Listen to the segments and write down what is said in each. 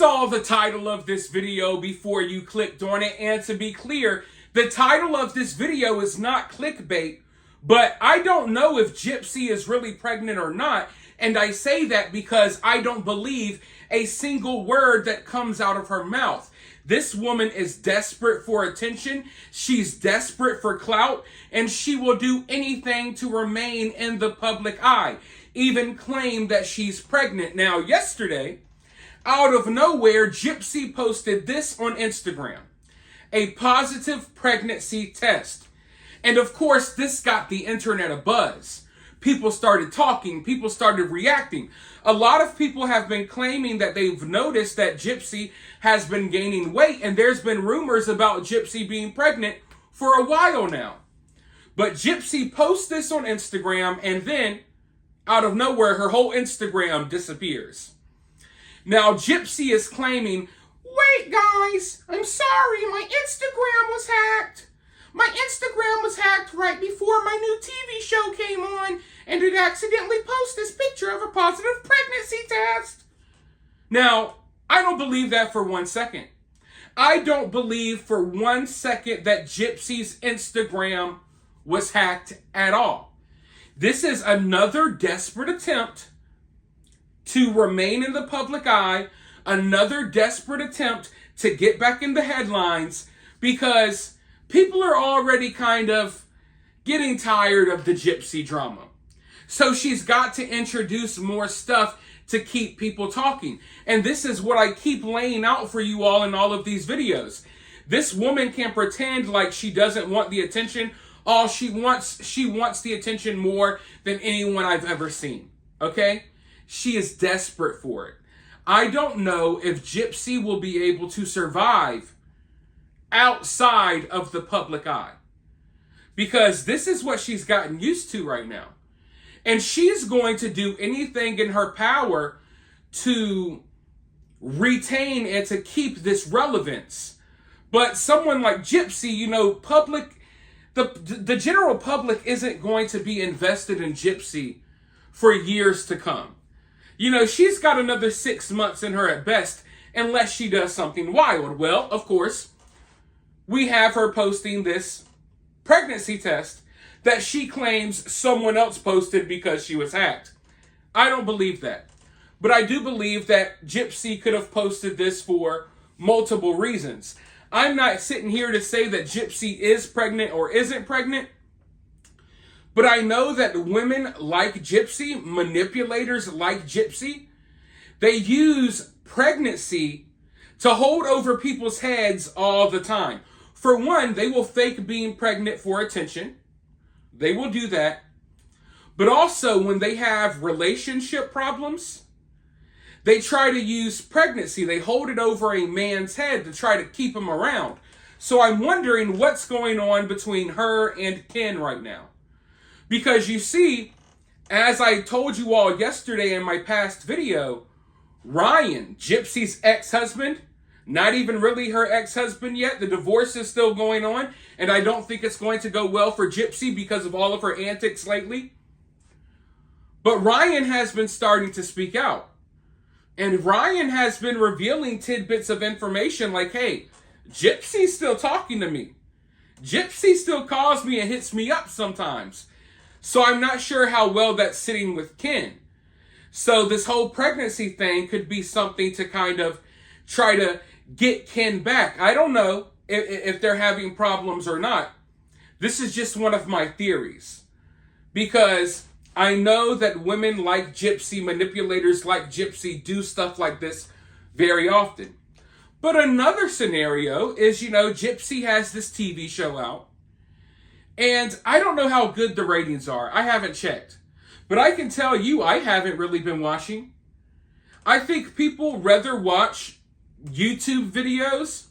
saw the title of this video before you clicked on it, and to be clear, the title of this video is not clickbait, but I don't know if Gypsy is really pregnant or not, and I say that because I don't believe a single word that comes out of her mouth. This woman is desperate for attention, she's desperate for clout, and she will do anything to remain in the public eye, even claim that she's pregnant. Now, yesterday, out of nowhere, Gypsy posted this on Instagram, a positive pregnancy test. And of course, this got the internet abuzz. People started talking, people started reacting. A lot of people have been claiming that they've noticed that Gypsy has been gaining weight, and there's been rumors about Gypsy being pregnant for a while now. But Gypsy posts this on Instagram, and then, out of nowhere, her whole Instagram disappears. Now, Gypsy is claiming, wait guys, I'm sorry, my Instagram was hacked. My Instagram was hacked right before my new TV show came on, and it accidentally posted this picture of a positive pregnancy test. Now, I don't believe that for 1 second. I don't believe for 1 second that Gypsy's Instagram was hacked at all. This is another desperate attempt to remain in the public eye, another desperate attempt to get back in the headlines, because people are already kind of getting tired of the Gypsy drama. So she's got to introduce more stuff to keep people talking. And this is what I keep laying out for you all in all of these videos. This woman can pretend like she doesn't want the attention. All she wants the attention more than anyone I've ever seen. Okay? She is desperate for it. I don't know if Gypsy will be able to survive outside of the public eye, because this is what she's gotten used to right now. And she's going to do anything in her power to retain and to keep this relevance. But someone like Gypsy, the general public isn't going to be invested in Gypsy for years to come. She's got another 6 months in her at best, unless she does something wild. Well, of course, we have her posting this pregnancy test that she claims someone else posted because she was hacked. I don't believe that. But I do believe that Gypsy could have posted this for multiple reasons. I'm not sitting here to say that Gypsy is pregnant or isn't pregnant, but I know that women like Gypsy, manipulators like Gypsy, they use pregnancy to hold over people's heads all the time. For one, they will fake being pregnant for attention. They will do that. But also, when they have relationship problems, they try to use pregnancy. They hold it over a man's head to try to keep him around. So I'm wondering what's going on between her and Ken right now. Because you see, as I told you all yesterday in my past video, Ryan, Gypsy's ex-husband, not even really her ex-husband yet. The divorce is still going on, and I don't think it's going to go well for Gypsy because of all of her antics lately. But Ryan has been starting to speak out. And Ryan has been revealing tidbits of information like, hey, Gypsy's still talking to me. Gypsy still calls me and hits me up sometimes. So I'm not sure how well that's sitting with Ken. So this whole pregnancy thing could be something to kind of try to get Ken back. I don't know if they're having problems or not. This is just one of my theories. Because I know that women like Gypsy, manipulators like Gypsy, do stuff like this very often. But another scenario is, Gypsy has this TV show out. And I don't know how good the ratings are. I haven't checked. But I can tell you, I haven't really been watching. I think people rather watch YouTube videos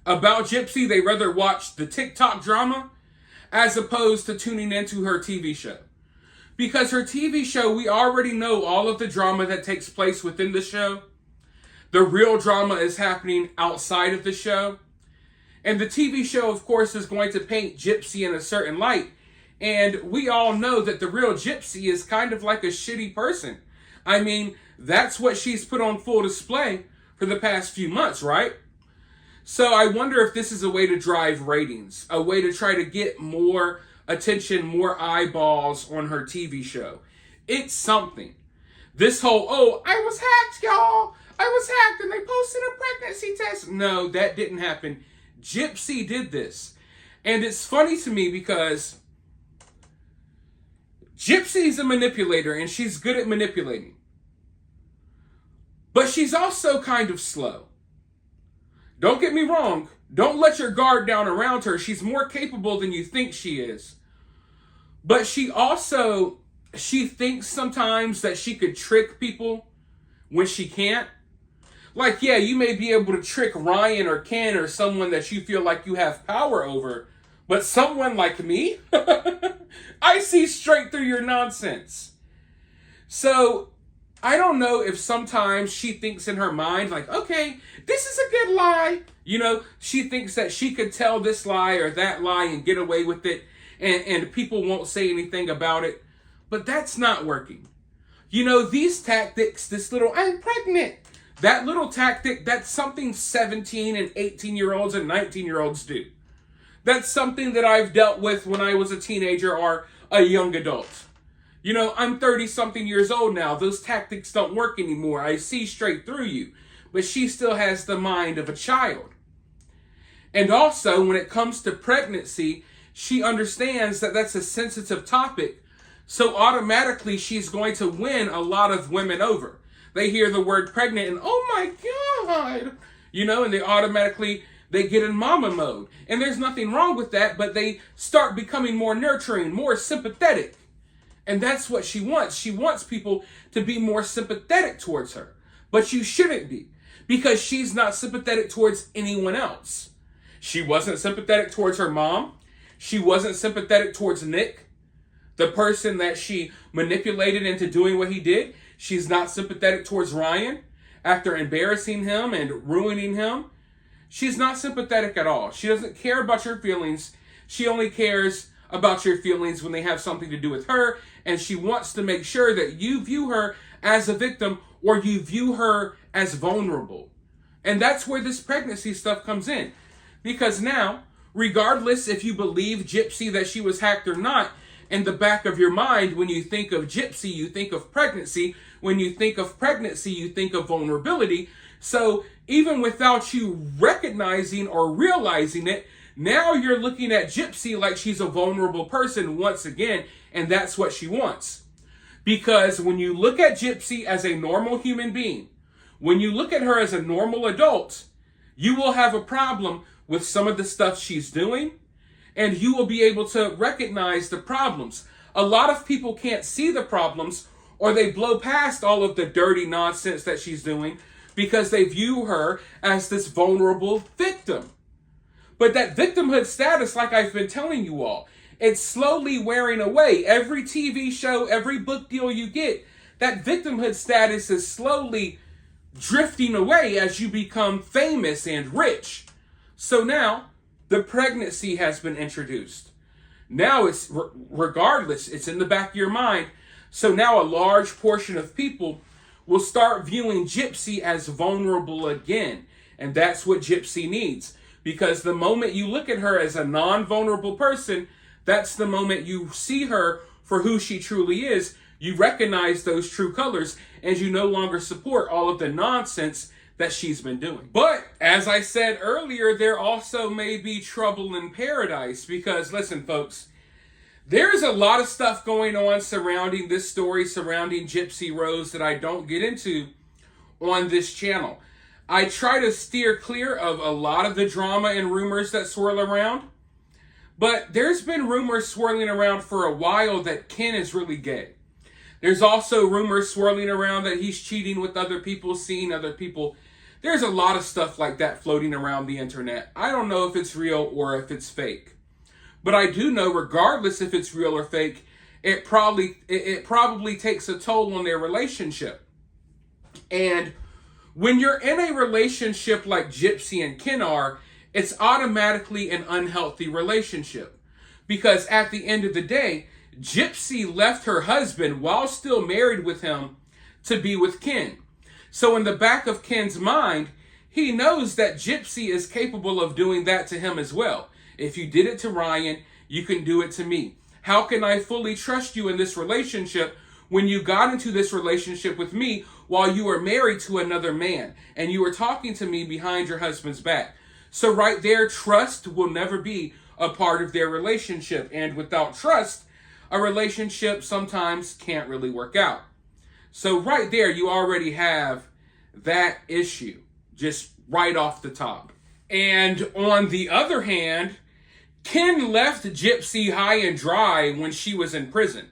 about Gypsy. They rather watch the TikTok drama as opposed to tuning into her TV show. Because her TV show, we already know all of the drama that takes place within the show. The real drama is happening outside of the show. And the TV show, of course, is going to paint Gypsy in a certain light. And we all know that the real Gypsy is kind of like a shitty person. I mean, that's what she's put on full display for the past few months, right? So I wonder if this is a way to drive ratings, a way to try to get more attention, more eyeballs on her TV show. It's something. This whole, oh, I was hacked, y'all. I was hacked and they posted a pregnancy test. No, that didn't happen. Gypsy did this. And it's funny to me because Gypsy's a manipulator and she's good at manipulating. But she's also kind of slow. Don't get me wrong. Don't let your guard down around her. She's more capable than you think she is. But she thinks sometimes that she could trick people when she can't. Like, yeah, you may be able to trick Ryan or Ken or someone that you feel like you have power over. But someone like me, I see straight through your nonsense. So I don't know if sometimes she thinks in her mind, like, okay, this is a good lie. You know, she thinks that she could tell this lie or that lie and get away with it. And people won't say anything about it. But that's not working. You know, these tactics, this little, I'm pregnant. That little tactic, that's something 17 and 18-year-olds and 19-year-olds do. That's something that I've dealt with when I was a teenager or a young adult. You know, I'm 30-something years old now. Those tactics don't work anymore. I see straight through you. But she still has the mind of a child. And also, when it comes to pregnancy, she understands that that's a sensitive topic. So automatically, she's going to win a lot of women over. They hear the word pregnant and, oh my God, you know, and they get in mama mode. And there's nothing wrong with that, but they start becoming more nurturing, more sympathetic. And that's what she wants. She wants people to be more sympathetic towards her. But you shouldn't be, because she's not sympathetic towards anyone else. She wasn't sympathetic towards her mom. She wasn't sympathetic towards Nick, the person that she manipulated into doing what he did. She's not sympathetic towards Ryan after embarrassing him and ruining him. She's not sympathetic at all. She doesn't care about your feelings. She only cares about your feelings when they have something to do with her. And she wants to make sure that you view her as a victim or you view her as vulnerable. And that's where this pregnancy stuff comes in. Because now, regardless if you believe Gypsy that she was hacked or not, in the back of your mind, when you think of Gypsy, you think of pregnancy. When you think of pregnancy, you think of vulnerability. So even without you recognizing or realizing it, now you're looking at Gypsy like she's a vulnerable person once again, and that's what she wants. Because when you look at Gypsy as a normal human being, when you look at her as a normal adult, you will have a problem with some of the stuff she's doing, and you will be able to recognize the problems. A lot of people can't see the problems, or they blow past all of the dirty nonsense that she's doing because they view her as this vulnerable victim. But that victimhood status, like I've been telling you all, it's slowly wearing away. Every TV show, every book deal you get, that victimhood status is slowly drifting away as you become famous and rich. So now, the pregnancy has been introduced. Now it's, regardless, it's in the back of your mind. So now a large portion of people will start viewing Gypsy as vulnerable again. And that's what Gypsy needs. Because the moment you look at her as a non-vulnerable person, that's the moment you see her for who she truly is. You recognize those true colors and you no longer support all of the nonsense that she's been doing. But as I said earlier, there also may be trouble in paradise because, listen, folks, there's a lot of stuff going on surrounding this story, surrounding Gypsy Rose, that I don't get into on this channel. I try to steer clear of a lot of the drama and rumors that swirl around, but there's been rumors swirling around for a while that Ken is really gay. There's also rumors swirling around that he's cheating with other people, seeing other people. There's a lot of stuff like that floating around the internet. I don't know if it's real or if it's fake. But I do know, regardless if it's real or fake, it probably takes a toll on their relationship. And when you're in a relationship like Gypsy and Ken are, it's automatically an unhealthy relationship. Because at the end of the day, Gypsy left her husband while still married with him to be with Ken. So in the back of Ken's mind, he knows that Gypsy is capable of doing that to him as well. If you did it to Ryan, you can do it to me. How can I fully trust you in this relationship when you got into this relationship with me while you were married to another man and you were talking to me behind your husband's back? So right there, trust will never be a part of their relationship. And without trust, a relationship sometimes can't really work out. So right there, you already have that issue, just right off the top. And on the other hand, Ken left Gypsy high and dry when she was in prison.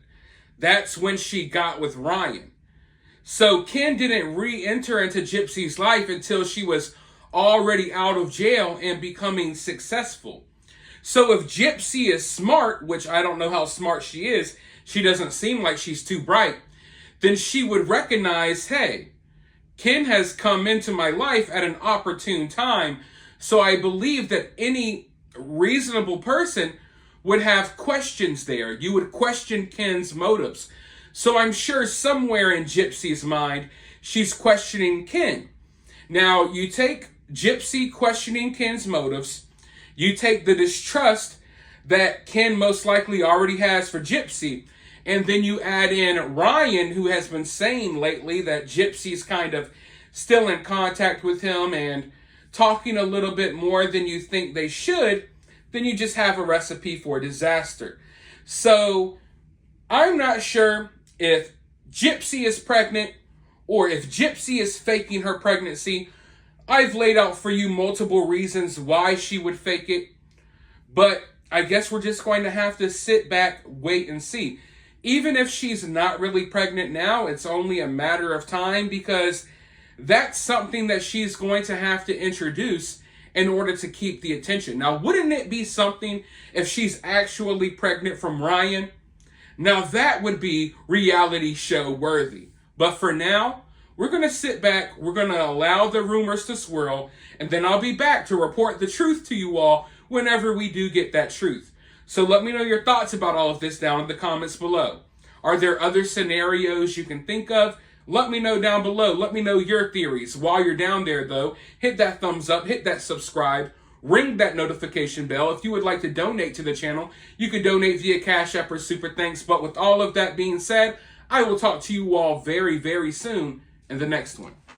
That's when she got with Ryan. So Ken didn't re-enter into Gypsy's life until she was already out of jail and becoming successful. So if Gypsy is smart, which I don't know how smart she is, she doesn't seem like she's too bright, then she would recognize, hey, Ken has come into my life at an opportune time. So I believe that any reasonable person would have questions there. You would question Ken's motives. So I'm sure somewhere in Gypsy's mind, she's questioning Ken. Now, you take Gypsy questioning Ken's motives, you take the distrust that Ken most likely already has for Gypsy, and then you add in Ryan, who has been saying lately that Gypsy's kind of still in contact with him and talking a little bit more than you think they should, then you just have a recipe for disaster. So I'm not sure if Gypsy is pregnant or if Gypsy is faking her pregnancy. I've laid out for you multiple reasons why she would fake it, but I guess we're just going to have to sit back, wait, and see. Even if she's not really pregnant now, it's only a matter of time because that's something that she's going to have to introduce in order to keep the attention. Now, wouldn't it be something if she's actually pregnant from Ryan? Now, that would be reality show worthy. But for now, we're going to sit back, we're going to allow the rumors to swirl, and then I'll be back to report the truth to you all whenever we do get that truth. So let me know your thoughts about all of this down in the comments below. Are there other scenarios you can think of? Let me know down below. Let me know your theories. While you're down there, though, hit that thumbs up, hit that subscribe, ring that notification bell. If you would like to donate to the channel, you can donate via Cash App or Super Thanks. But with all of that being said, I will talk to you all very, very soon in the next one.